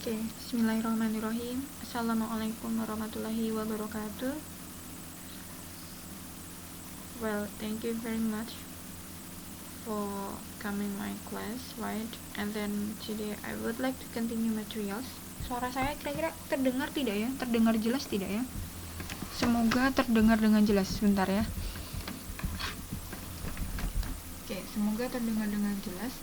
Oke, bismillahirrahmanirrahim. Assalamualaikum warahmatullahi wabarakatuh. Well, thank you very much for coming my class, right? And then today I would like to continue materials. Suara saya kira-kira terdengar tidak ya? Terdengar jelas tidak ya? Semoga terdengar dengan jelas. Sebentar ya. Oke, semoga terdengar dengan jelas.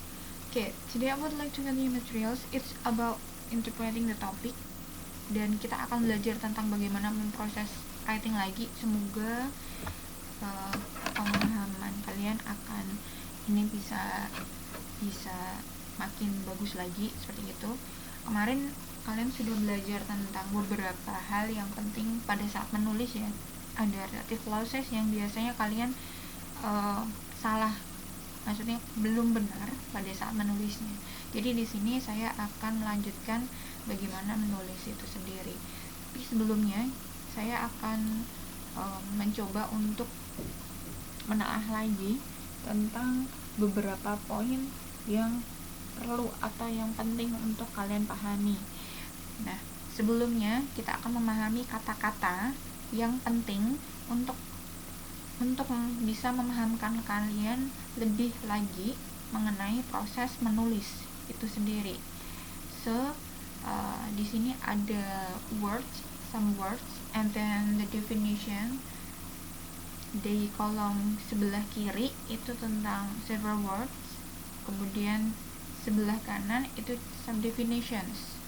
Oke, today I would like to continue materials. It's about interpreting the topic, dan kita akan belajar tentang bagaimana memproses writing lagi. Semoga pemahaman kalian akan ini bisa makin bagus lagi seperti itu. Kemarin kalian sudah belajar tentang beberapa hal yang penting pada saat menulis ya. Ada relative clauses yang biasanya kalian salah, maksudnya belum benar pada saat menulisnya. Jadi di sini saya akan melanjutkan bagaimana menulis itu sendiri. Tapi sebelumnya saya akan mencoba untuk menelaah lagi tentang beberapa poin yang perlu atau yang penting untuk kalian pahami. Nah, sebelumnya kita akan memahami kata-kata yang penting untuk bisa memahamkan kalian lebih lagi mengenai proses menulis itu sendiri. So, di sini ada some words, and then the definition di kolom sebelah kiri itu tentang several words, kemudian sebelah kanan itu some definitions.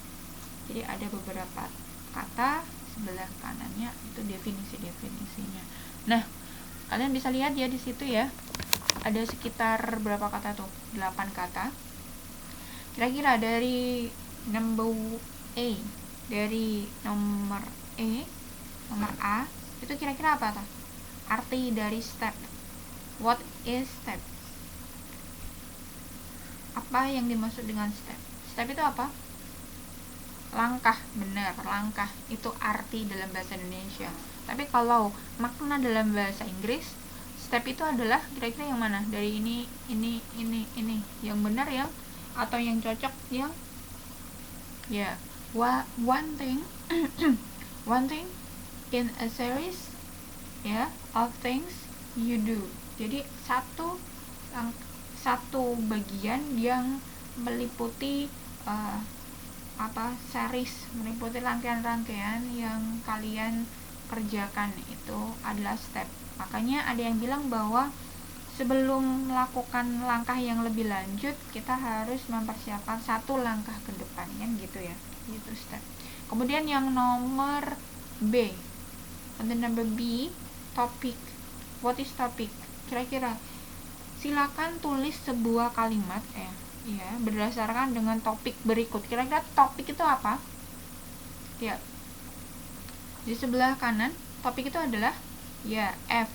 Jadi ada beberapa kata, sebelah kanannya itu definisi-definisinya. Nah, kalian bisa lihat ya di situ ya, ada sekitar berapa kata tuh? 8 kata. Kira-kira dari number A, dari nomor A itu kira-kira apa tuh? Arti dari step. What is step? Apa yang dimaksud dengan step? Step itu apa? Langkah, benar, langkah itu arti dalam bahasa Indonesia. Tapi kalau makna dalam bahasa Inggris, step itu adalah kira-kira yang mana? Dari ini. Yang benar yang atau yang cocok yang ya, one thing one thing in a series ya of things you do. Jadi satu bagian yang meliputi series, meliputi rangkaian-rangkaian yang kalian kerjakan, itu adalah step. Makanya ada yang bilang bahwa sebelum melakukan langkah yang lebih lanjut, kita harus mempersiapkan satu langkah ke depan, kan gitu ya. Itu step. Kemudian yang nomor B. Untuk number B, topic. What is topic? Kira-kira silakan tulis sebuah kalimat berdasarkan dengan topik berikut. Kira-kira topik itu apa? Ya. Di sebelah kanan, topik itu adalah F,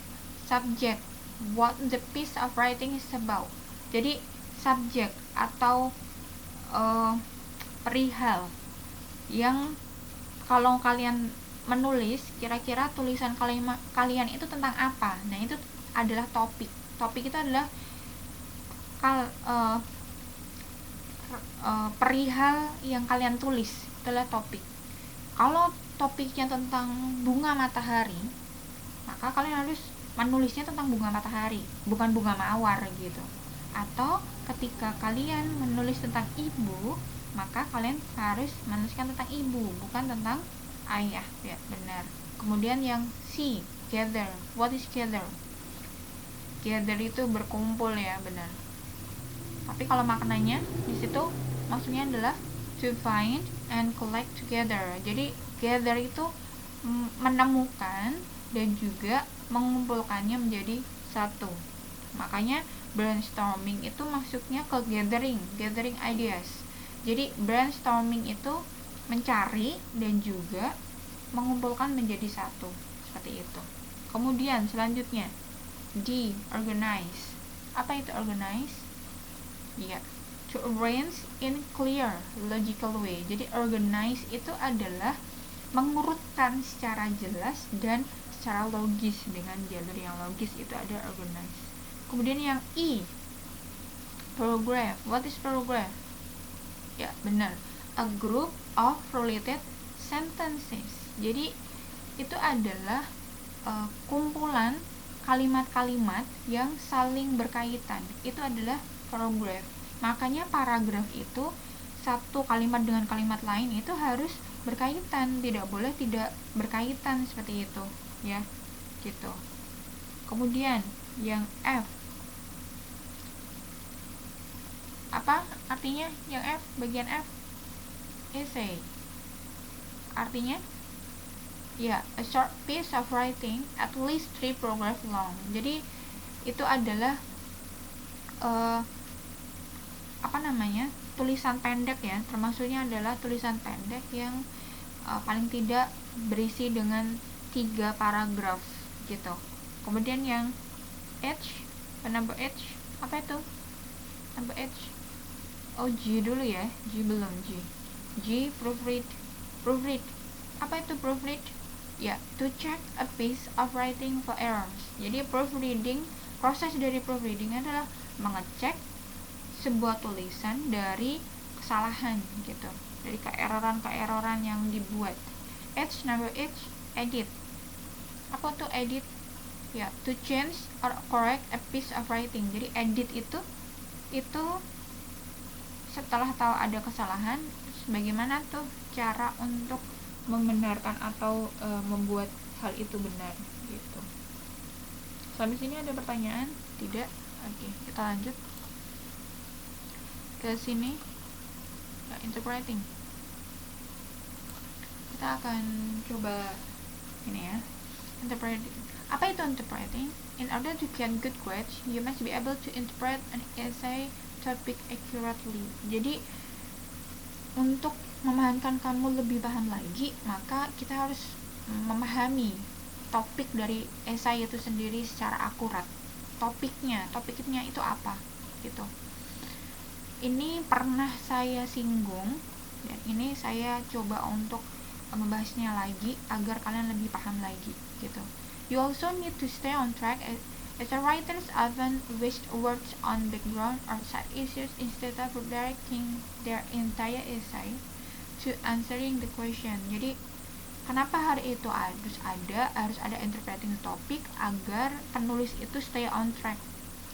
subject. What the piece of writing is about. Jadi subjek atau perihal yang kalau kalian menulis, kira-kira tulisan kalian itu tentang apa. Nah, itu adalah topik. Topik itu adalah perihal yang kalian tulis, itulah topik. Kalau topiknya tentang bunga matahari, maka kalian harus menulisnya tentang bunga matahari, bukan bunga mawar gitu. Atau ketika kalian menulis tentang ibu, maka kalian harus menuliskan tentang ibu, bukan tentang ayah, ya, benar. Kemudian yang C, gather. What is gather? Gather itu berkumpul, ya, benar. Tapi kalau maknanya di situ maksudnya adalah to find and collect together. Jadi gather itu menemukan dan juga mengumpulkannya menjadi satu. Makanya brainstorming itu masuknya ke gathering ideas. Jadi brainstorming itu mencari dan juga mengumpulkan menjadi satu, seperti itu. Kemudian selanjutnya D, organize. Apa itu organize? Ya, to arrange in clear, logical way. Jadi organize itu adalah mengurutkan secara jelas dan secara logis, dengan jalur yang logis, itu ada organize. Kemudian yang E, paragraph. What is paragraph? Ya, benar. a group of related sentences. Jadi itu adalah kumpulan kalimat-kalimat yang saling berkaitan. Itu adalah paragraph. Makanya paragraf itu satu kalimat dengan kalimat lain itu harus berkaitan, tidak boleh tidak berkaitan seperti itu, ya, gitu. Kemudian yang F, apa artinya yang F, bagian F? Essay. Artinya ya, a short piece of writing at least 3 paragraph long. Jadi itu adalah tulisan pendek ya, termasuknya adalah tulisan pendek yang paling tidak berisi dengan 3 paragraf gitu. Kemudian yang H, number H, apa itu? Number H, oh G dulu ya, G belum, G, proofread. Apa itu proofread? Ya, to check a piece of writing for errors. Jadi proofreading, proses dari proofreading adalah mengecek sebuah tulisan dari kesalahan gitu, dari keeroran yang dibuat. H, number H, edit. Apa tuh edit? Ya, to change or correct a piece of writing. Jadi edit itu setelah tahu ada kesalahan, bagaimana tuh cara untuk membenarkan atau membuat hal itu benar gitu. Sampai sini ada pertanyaan? Tidak? Oke, kita lanjut ke sini. Interpreting. Kita akan coba ini ya. Interpreting. Apa itu interpreting? In order to get good grades, you must be able to interpret an essay topic accurately. Jadi untuk memahamkan kamu lebih paham lagi, maka kita harus memahami topik dari esai itu sendiri secara akurat. Topiknya itu apa gitu. Ini pernah saya singgung dan ini saya coba untuk membahasnya lagi agar kalian lebih paham lagi gitu. You also need to stay on track as the writers often waste words on background or side issues instead of directing their entire essay to answering the question. Jadi kenapa hari itu harus ada interpreting topic agar penulis itu stay on track.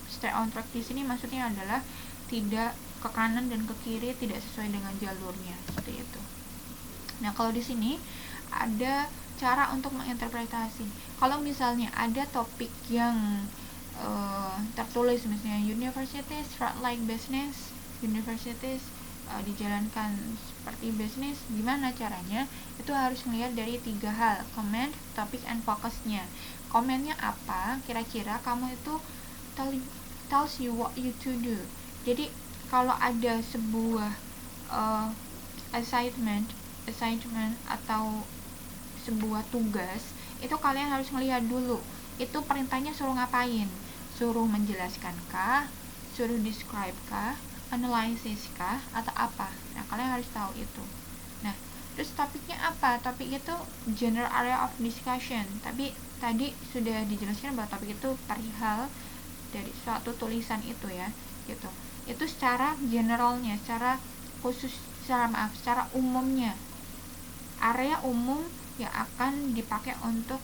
Stay on track di sini maksudnya adalah tidak ke kanan dan ke kiri, tidak sesuai dengan jalurnya, seperti itu. Nah, kalau di sini ada cara untuk menginterpretasi. Kalau misalnya ada topik yang tertulis misalnya universities run like business, universities dijalankan seperti bisnis, gimana caranya? Itu harus melihat dari 3 hal, comment, topic, and focusnya. Komennya apa? Kira-kira kamu itu tells you what you to do. Jadi kalau ada sebuah assignment atau sebuah tugas, itu kalian harus melihat dulu itu perintahnya suruh ngapain, suruh menjelaskan kah, suruh describe kah, analisis kah, atau apa. Nah, kalian harus tahu itu. Nah, terus topiknya apa? Topik itu general area of discussion. Tapi tadi sudah dijelaskan bahwa topik itu perihal dari suatu tulisan itu ya, gitu. Itu secara generalnya, secara khusus, secara umumnya, area umum yang akan dipakai untuk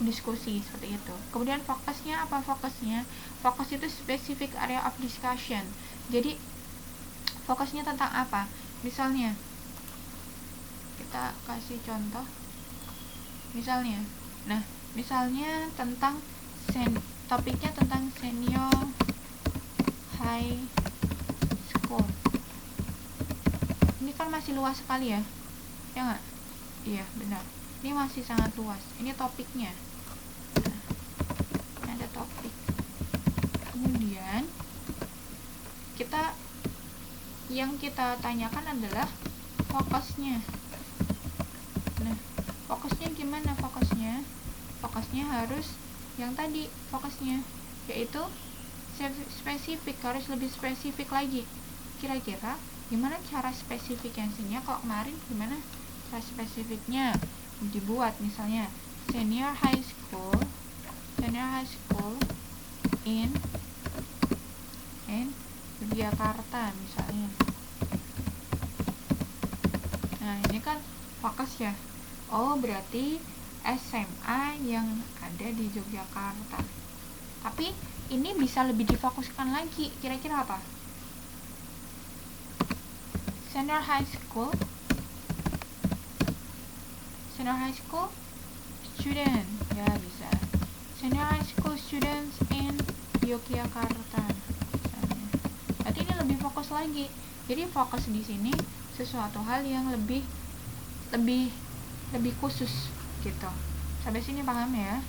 diskusi seperti itu. Kemudian fokusnya apa? Fokus itu specific area of discussion. Jadi fokusnya tentang apa? Misalnya kita kasih contoh. Misalnya tentang topiknya tentang senior high school. Ini kan masih luas sekali ya nggak? Iya, benar, ini masih sangat luas. Ini topiknya. Nah, ini ada topik. Kemudian yang kita tanyakan adalah fokusnya. Nah, fokusnya gimana? Fokusnya harus yang tadi fokusnya, yaitu spesifik, harus lebih spesifik lagi. Kira-kira gimana cara spesifikasinya? Kalau kemarin gimana cara spesifiknya dibuat? Misalnya senior high school in Yogyakarta misalnya. Nah, ini kan fokus ya. Oh, berarti SMA yang ada di Yogyakarta. Tapi ini bisa lebih difokuskan lagi. Kira-kira apa? Senior high school student, ya bisa. Senior high school students in Yogyakarta. Berarti ini lebih fokus lagi. Jadi fokus di sini sesuatu hal yang lebih khusus gitu. Sampai sini paham ya?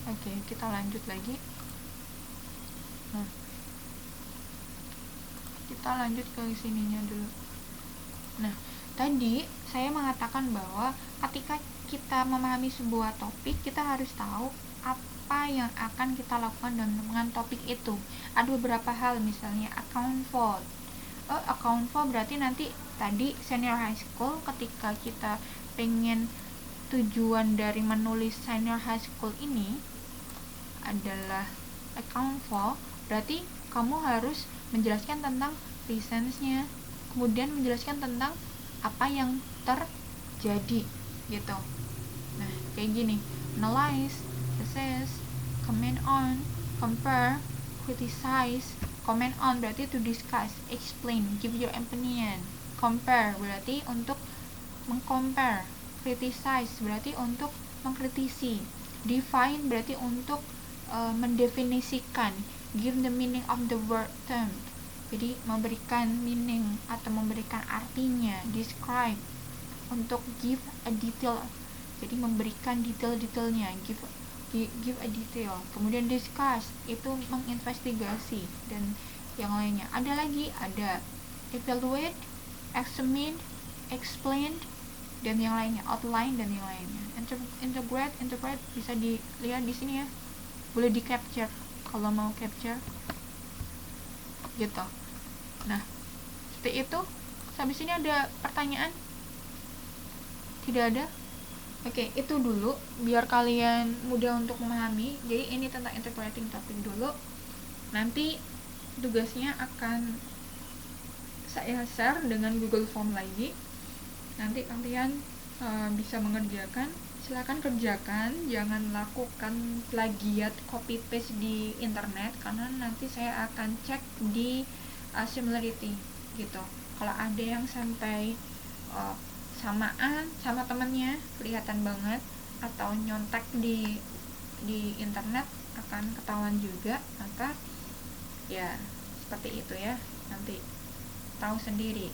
Oke, kita lanjut lagi. Nah, kita lanjut ke sininya dulu. Nah, tadi saya mengatakan bahwa ketika kita memahami sebuah topik, kita harus tahu apa yang akan kita lakukan dengan topik itu. Ada beberapa hal, misalnya account for. Account for berarti nanti tadi senior high school, ketika kita pengen tujuan dari menulis senior high school ini adalah account for, berarti kamu harus menjelaskan tentang reasons-nya, kemudian menjelaskan tentang apa yang terjadi gitu. Nah, kayak gini: analyze, assess, comment on, compare, criticize. Comment on berarti to discuss, explain, give your opinion. Compare berarti untuk mengcompare. Criticize berarti untuk mengkritisi. Define berarti untuk mendefinisikan. Give the meaning of the word term, jadi memberikan meaning atau memberikan artinya. Describe untuk give a detail, jadi memberikan detail-detailnya. Give a detail. Kemudian discuss itu menginvestigasi dan yang lainnya. Ada lagi, ada evaluate, examine, explain, dan yang lainnya, outline dan yang lainnya. Interpret bisa dilihat di sini ya, boleh di capture kalau mau capture gitu. Nah, seperti itu. Sampai sini ada pertanyaan? Tidak ada? Oke, itu dulu biar kalian mudah untuk memahami. Jadi ini tentang interpreting topic dulu. Nanti tugasnya akan saya share dengan Google Form lagi. Nanti kalian bisa mengerjakan. Silakan kerjakan, jangan lakukan plagiat copy paste di internet, karena nanti saya akan cek di similarity gitu. Kalau ada yang sampai samaan sama temennya, kelihatan banget, atau nyontek di internet, akan ketahuan juga. Maka ya seperti itu ya, nanti tahu sendiri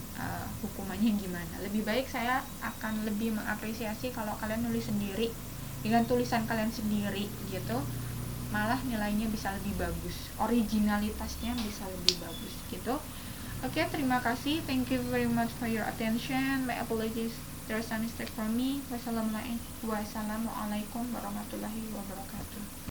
hukumannya gimana. Lebih baik saya akan lebih mengapresiasi kalau kalian nulis sendiri dengan tulisan kalian sendiri gitu, malah nilainya bisa lebih bagus, originalitasnya bisa lebih bagus gitu. Oke, terima kasih. Thank you very much for your attention. My apologies, there's some mistake from me. Wassalamualaikum warahmatullahi wabarakatuh.